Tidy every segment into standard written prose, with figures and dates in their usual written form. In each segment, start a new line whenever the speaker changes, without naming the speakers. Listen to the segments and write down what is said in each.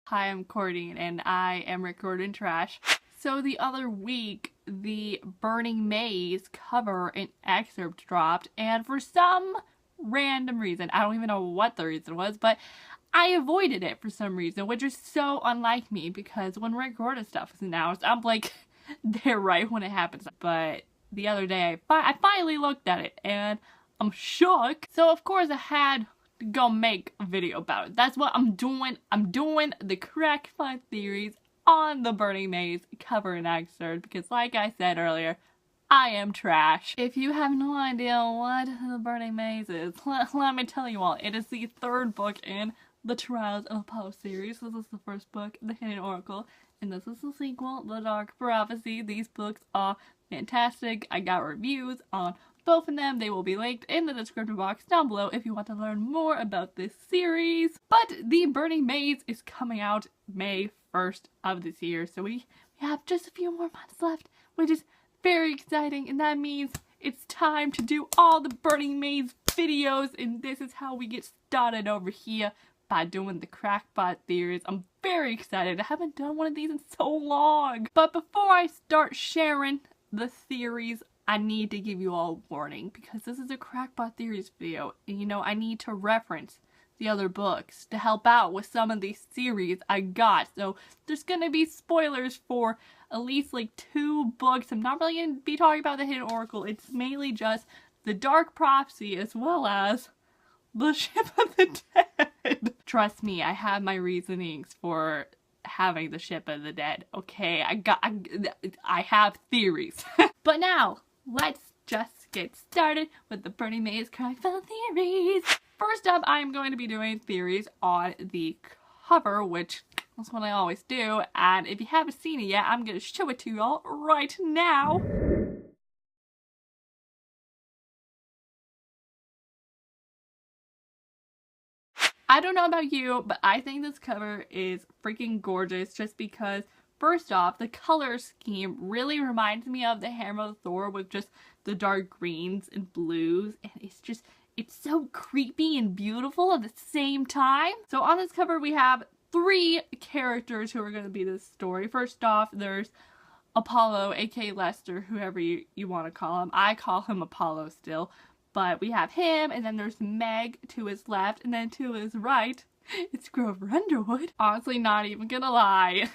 Hi, I'm Courtney, and I am recording trash. So the other week, the Burning Maze cover and excerpt dropped, and for some random reason, I don't even know what the reason was, but I avoided it for some reason, which is so unlike me, because when Rick Gordon stuff is announced, I'm like, they're right when it happens. But the other day, I finally looked at it, and I'm shook. So of course I had to go make a video about it. That's what I'm doing. I'm doing the Crackpot theories on the Burning Maze cover and excerpt, because like I said earlier, I am trash. If you have no idea what the Burning Maze is, let me tell you all. It is the third book in the Trials of Apollo series. This is the first book, The Hidden Oracle, and this is the sequel, The Dark Prophecy. These books are fantastic. I got reviews on both of them. They will be linked in the description box down below if you want to learn more about this series. But the Burning Maze is coming out May 1st of this year, so we have just a few more months left, which is very exciting, and that means it's time to do all the Burning Maze videos, and this is how we get started over here, by doing the Crackpot theories. I'm very excited. I haven't done one of these in so long. But before I start sharing the theories, I need to give you all a warning, because this is a Crackpot theories video, and you know, I need to reference the other books to help out with some of these series I got. So there's gonna be spoilers for at least like 2 books. I'm not really gonna be talking about the Hidden Oracle. It's mainly just the Dark Prophecy as well as the Ship of the Dead. Trust me, I have my reasonings for having the Ship of the Dead. Okay, I have theories. But now, let's just get started with the Burning Maze Crackpot theories. First up, I'm going to be doing theories on the cover, which is what I always do. And if you haven't seen it yet, I'm going to show it to y'all right now. I don't know about you, but I think this cover is freaking gorgeous, just because first off, the color scheme really reminds me of the Hammer of Thor with just the dark greens and blues, and it's so creepy and beautiful at the same time. So on this cover we have 3 characters who are going to be this story. First off, there's Apollo, aka Lester, whoever you want to call him. I call him Apollo still. But we have him, and then there's Meg to his left, and then to his right, it's Grover Underwood. Honestly, not even gonna lie,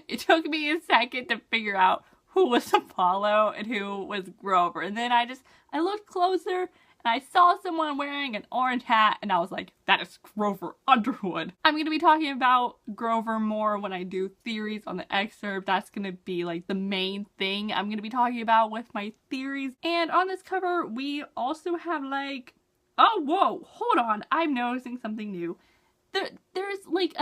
it took me a second to figure out who was Apollo and who was Grover. And then I looked closer, and I saw someone wearing an orange hat, and I was like, that is Grover Underwood. I'm gonna be talking about Grover more when I do theories on the excerpt. That's gonna be like the main thing I'm gonna be talking about with my theories. And on this cover, we also have like, oh whoa, hold on, I'm noticing something new. There's like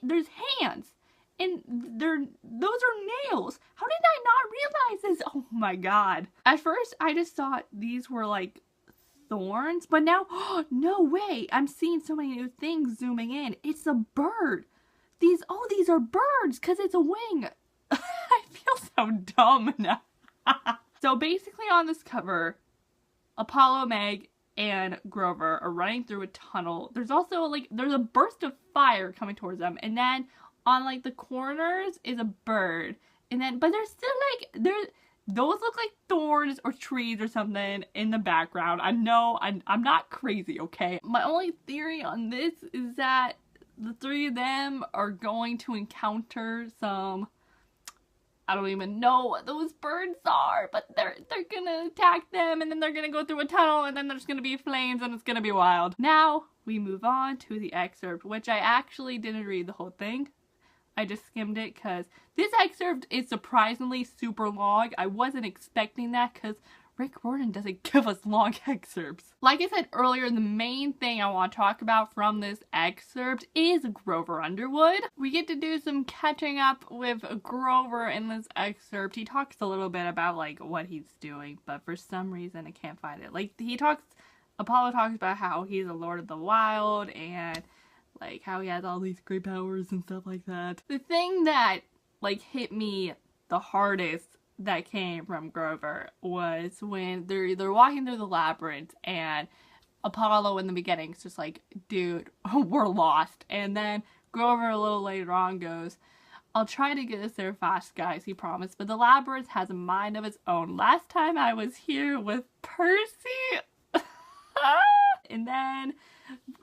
there's hands, and those are nails. How did I not realize this? Oh my god. At first, I just thought these were like thorns, but now, no way, I'm seeing so many new things zooming in. It's a bird. These are birds, because it's a wing. I feel so dumb now. So basically on this cover, Apollo, Meg, and Grover are running through a tunnel. There's also like, there's a burst of fire coming towards them, and then on like the corners is a bird, and then, but there's still like, those look like thorns or trees or something in the background. I know, I'm not crazy, okay? My only theory on this is that the 3 of them are going to encounter some, I don't even know what those birds are, but they're gonna attack them, and then they're gonna go through a tunnel, and then there's gonna be flames, and it's gonna be wild. Now, we move on to the excerpt, which I actually didn't read the whole thing. I just skimmed it because this excerpt is surprisingly super long. I wasn't expecting that because Rick Gordon doesn't give us long excerpts. Like I said earlier, the main thing I want to talk about from this excerpt is Grover Underwood. We get to do some catching up with Grover in this excerpt. He talks a little bit about like what he's doing, but for some reason I can't find it. Like Apollo talks about how he's a Lord of the Wild and like how he has all these great powers and stuff like that. The thing that like hit me the hardest that came from Grover was when they're walking through the labyrinth, and Apollo in the beginning is just like, dude, we're lost. And then Grover a little later on goes, I'll try to get us there fast, guys, he promised, but the labyrinth has a mind of its own. Last time I was here with Percy. And then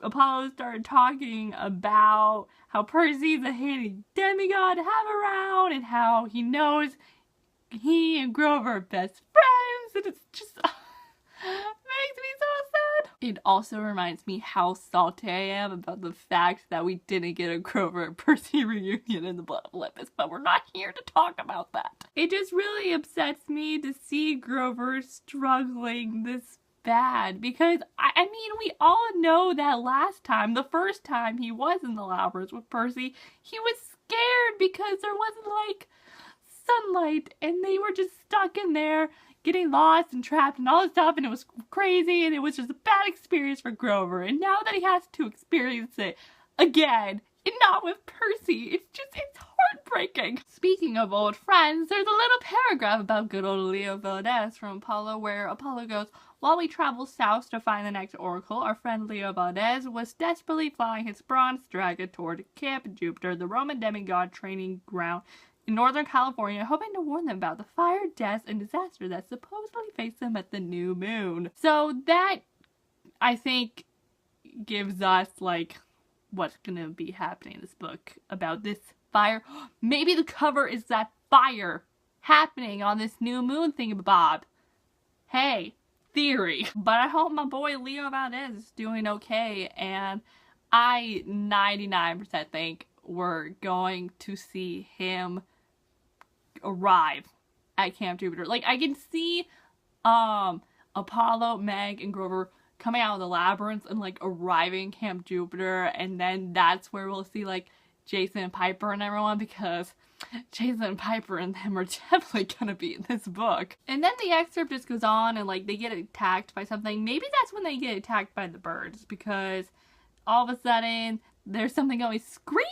Apollo started talking about how Percy's a handy demigod to have around and how he knows he and Grover are best friends, and it's just makes me so sad. It also reminds me how salty I am about the fact that we didn't get a Grover and Percy reunion in the Blood of Olympus, but we're not here to talk about that. It just really upsets me to see Grover struggling this bad, because I mean, we all know that last time, the first time he was in the labyrinth with Percy, he was scared because there wasn't like sunlight and they were just stuck in there getting lost and trapped and all this stuff, and it was crazy and it was just a bad experience for Grover. And now that he has to experience it again, and not with Percy, it's heartbreaking. Speaking of old friends, there's a little paragraph about good old Leo Valdez from Apollo where Apollo goes, while we travel south to find the next oracle, our friend Leo Valdez was desperately flying his bronze dragon toward Camp Jupiter, the Roman demigod training ground in Northern California, hoping to warn them about the fire, death, and disaster that supposedly faced them at the new moon. So that, I think, gives us, like, what's gonna be happening in this book about this fire. Maybe the cover is that fire happening on this new moon thingamabob. Hey, theory. But I hope my boy Leo Valdez is doing okay, and I 99% think we're going to see him arrive at Camp Jupiter. Like, I can see Apollo, Meg, and Grover coming out of the labyrinth and like arriving Camp Jupiter, and then that's where we'll see like Jason and Piper and everyone, because Jason and Piper and them are definitely gonna be in this book. And then the excerpt just goes on and like they get attacked by something. Maybe that's when they get attacked by the birds, because all of a sudden there's something going scream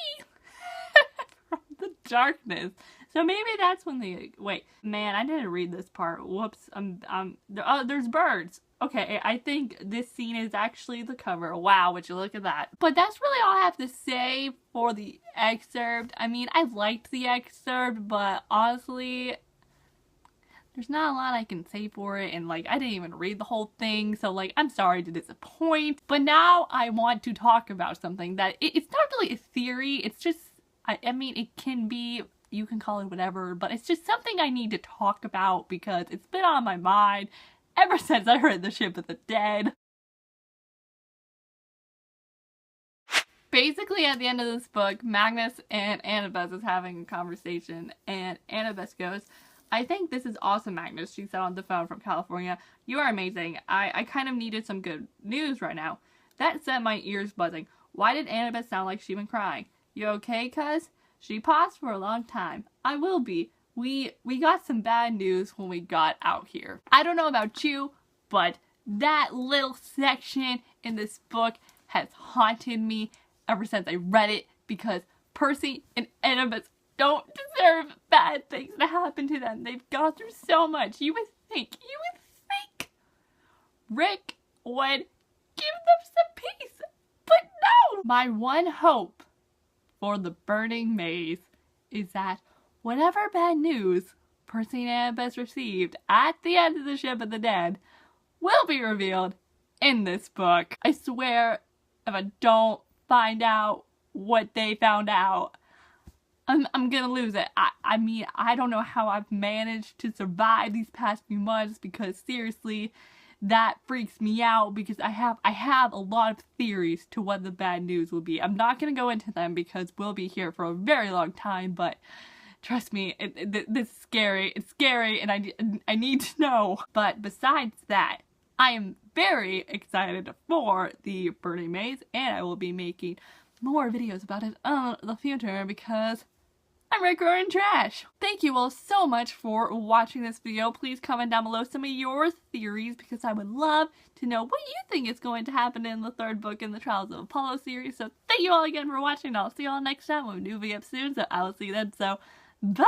from the darkness. So maybe that's when they, wait, man, I didn't read this part. Whoops. Oh, there's birds. Okay, I think this scene is actually the cover. Wow, would you look at that. But that's really all I have to say for the excerpt. I mean, I liked the excerpt, but honestly, there's not a lot I can say for it, and like, I didn't even read the whole thing, so like, I'm sorry to disappoint. But now I want to talk about something that, it's not really a theory, it's just, I mean, it can be, you can call it whatever, but it's just something I need to talk about because it's been on my mind ever since I read The Ship of the Dead. Basically, at the end of this book, Magnus and Annabeth is having a conversation, and Annabeth goes, I think this is awesome, Magnus, she said on the phone from California. You are amazing. I kind of needed some good news right now. That set my ears buzzing. Why did Annabeth sound like she'd been crying? You okay, cuz? She paused for a long time. I will be. We got some bad news when we got out here. I don't know about you, but that little section in this book has haunted me ever since I read it, because Percy and Annabeth don't deserve bad things to happen to them. They've gone through so much. You would think Rick would give them some peace, but no! My one hope for the burning maze is that whatever bad news Percy and Annabeth received at the end of The Ship of the Dead will be revealed in this book. I swear, if I don't find out what they found out, I'm gonna lose it. I mean, I don't know how I've managed to survive these past few months, because seriously, that freaks me out, because I have a lot of theories to what the bad news will be. I'm not gonna go into them because we'll be here for a very long time, but trust me, this is scary. It's scary, and I need to know. But besides that, I am very excited for the Burning Maze, and I will be making more videos about it in the future because I'm recording trash. Thank you all so much for watching this video. Please comment down below some of your theories, because I would love to know what you think is going to happen in the third book in the Trials of Apollo series. So thank you all again for watching. I'll see you all next time when we do video up soon. So I will see you then. So bye!